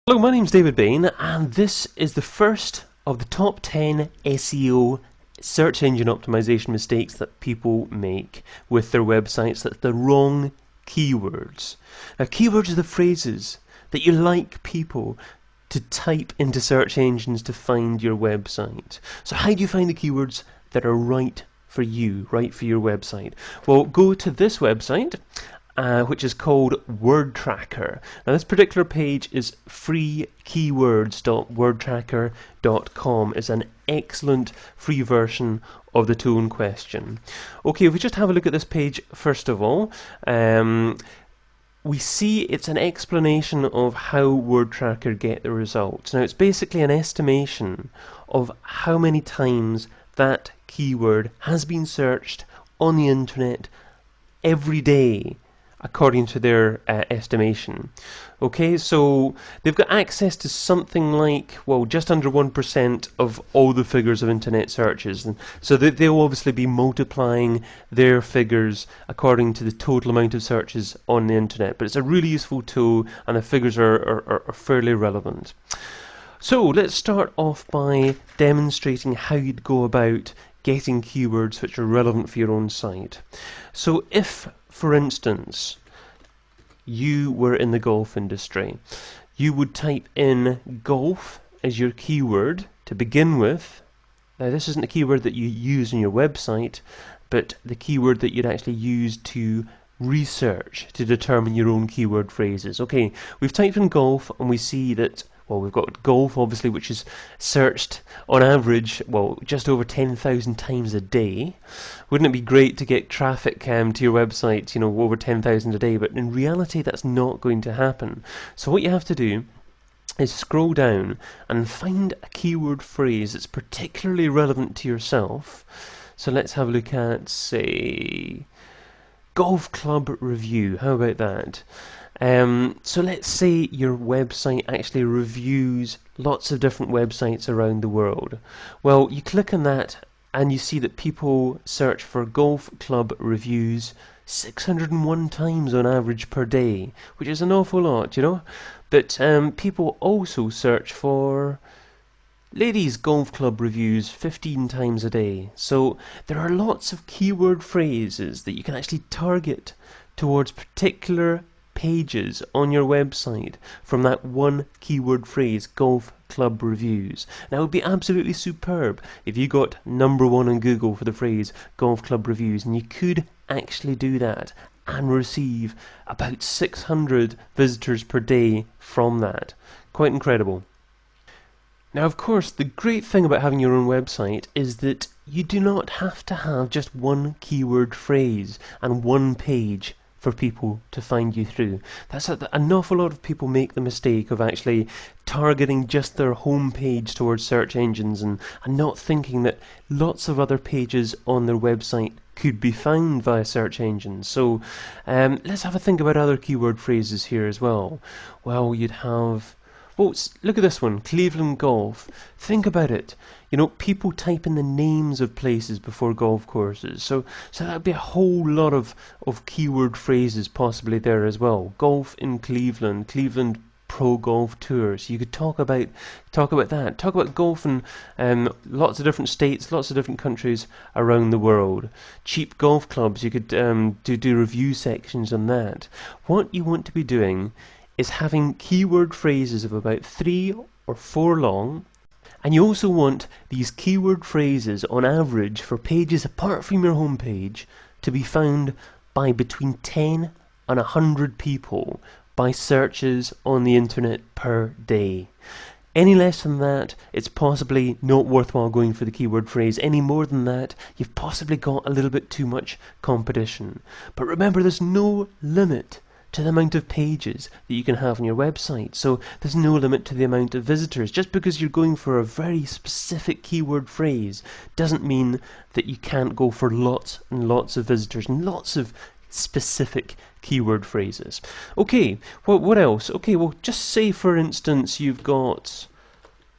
Hello, my name's David Bain, and this is the first of the top 10 SEO search engine optimization mistakes that people make with their websites. That's the wrong keywords. Now, keywords are the phrases that you like people to type into search engines to find your website. So how do you find the keywords that are right for you, right for your website? Well, go to this website, which is called Word Tracker. Now, this particular page is freekeywords.wordtracker.com. It's an excellent free version of the tool in question. Okay, if we just have a look at this page first of all, we see it's an explanation of how Word Tracker get the results. Now, it's basically an estimation of how many times that keyword has been searched on the internet every day, according to their estimation. Okay, so they've got access to something like, well, just under 1% of all the figures of internet searches. And so they'll obviously be multiplying their figures according to the total amount of searches on the internet. But it's a really useful tool, and the figures are fairly relevant. So let's start off by demonstrating how you'd go about getting keywords which are relevant for your own site. So if, for instance, you were in the golf industry, you would type in golf as your keyword to begin with. Now, this isn't a keyword that you use on your website, but the keyword that you'd actually use to research to determine your own keyword phrases. Okay, we've typed in golf and we see that, well, we've got golf, obviously, which is searched on average, well, just over 10,000 times a day. Wouldn't it be great to get traffic to your website, over 10,000 a day? But in reality, that's not going to happen. So what you have to do is scroll down and find a keyword phrase that's particularly relevant to yourself. So let's have a look at, say, golf club review. How about that? So let's say your website actually reviews lots of different websites around the world. Well, you click on that and you see that people search for golf club reviews 601 times on average per day, which is an awful lot, But people also search for ladies golf club reviews 15 times a day. So there are lots of keyword phrases that you can actually target towards particular pages on your website from that one keyword phrase, golf club reviews. Now, it would be absolutely superb if you got #1 on Google for the phrase golf club reviews, and you could actually do that and receive about 600 visitors per day from that. Quite incredible. Now, of course, the great thing about having your own website is that you do not have to have just one keyword phrase and one page for people to find you through. That's an awful lot of people make the mistake of actually targeting just their home page towards search engines and not thinking that lots of other pages on their website could be found via search engines. So let's have a think about other keyword phrases here as well. Well, you'd have, well, look at this one, Cleveland golf. Think about it. People type in the names of places before golf courses. So that would be a whole lot of keyword phrases possibly there as well. Golf in Cleveland, Cleveland Pro Golf Tour. So you could talk about that. Talk about golf in lots of different states, lots of different countries around the world. Cheap golf clubs. You could do review sections on that. What you want to be doing is having keyword phrases of about 3 or 4 long. And you also want these keyword phrases on average for pages apart from your home page to be found by between 10 and 100 people by searches on the internet per day. Any less than that, it's possibly not worthwhile going for the keyword phrase. Any more than that, you've possibly got a little bit too much competition. But remember, there's no limit to the amount of pages that you can have on your website. So there's no limit to the amount of visitors. Just because you're going for a very specific keyword phrase doesn't mean that you can't go for lots and lots of visitors and lots of specific keyword phrases. Okay, well, what else? Okay, well, just say for instance you've got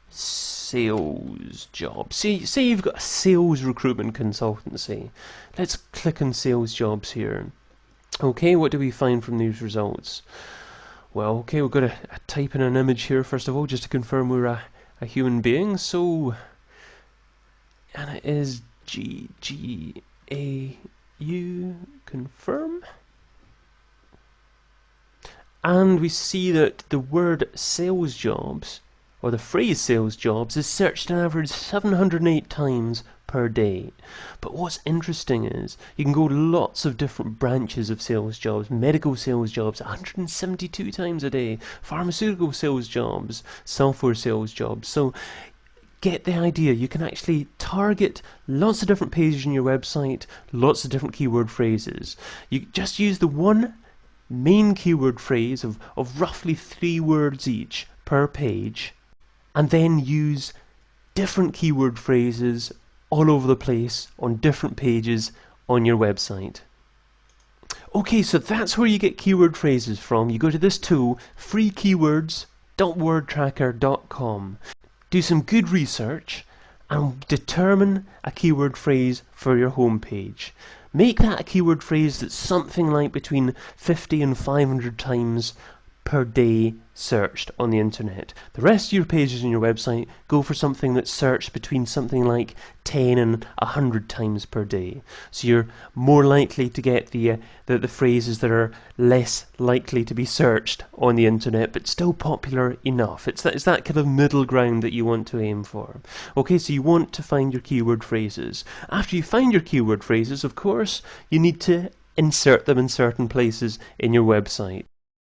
sales jobs. Say you've got a sales recruitment consultancy. Let's click on sales jobs here. Okay, what do we find from these results? Well, okay, we've got to type in an image here first of all, just to confirm we're a human being. So, and it is GGAU, confirm. And we see that the word sales jobs, or the phrase sales jobs, is searched an average 708 times per day. But what's interesting is you can go to lots of different branches of sales jobs. Medical sales jobs 172 times a day, pharmaceutical sales jobs, software sales jobs. So get the idea. You can actually target lots of different pages on your website, lots of different keyword phrases. You just use the one main keyword phrase of roughly 3 words each per page, and then use different keyword phrases all over the place on different pages on your website. Okay, so that's where you get keyword phrases from. You go to this tool, freekeywords.wordtracker.com. Do some good research and determine a keyword phrase for your homepage. Make that a keyword phrase that's something like between 50 and 500 times per day searched on the internet. The rest of your pages on your website, go for something that's searched between something like 10 and 100 times per day. So you're more likely to get the phrases that are less likely to be searched on the internet, but still popular enough. It's that kind of middle ground that you want to aim for. Okay, so you want to find your keyword phrases. After you find your keyword phrases, of course, you need to insert them in certain places in your website.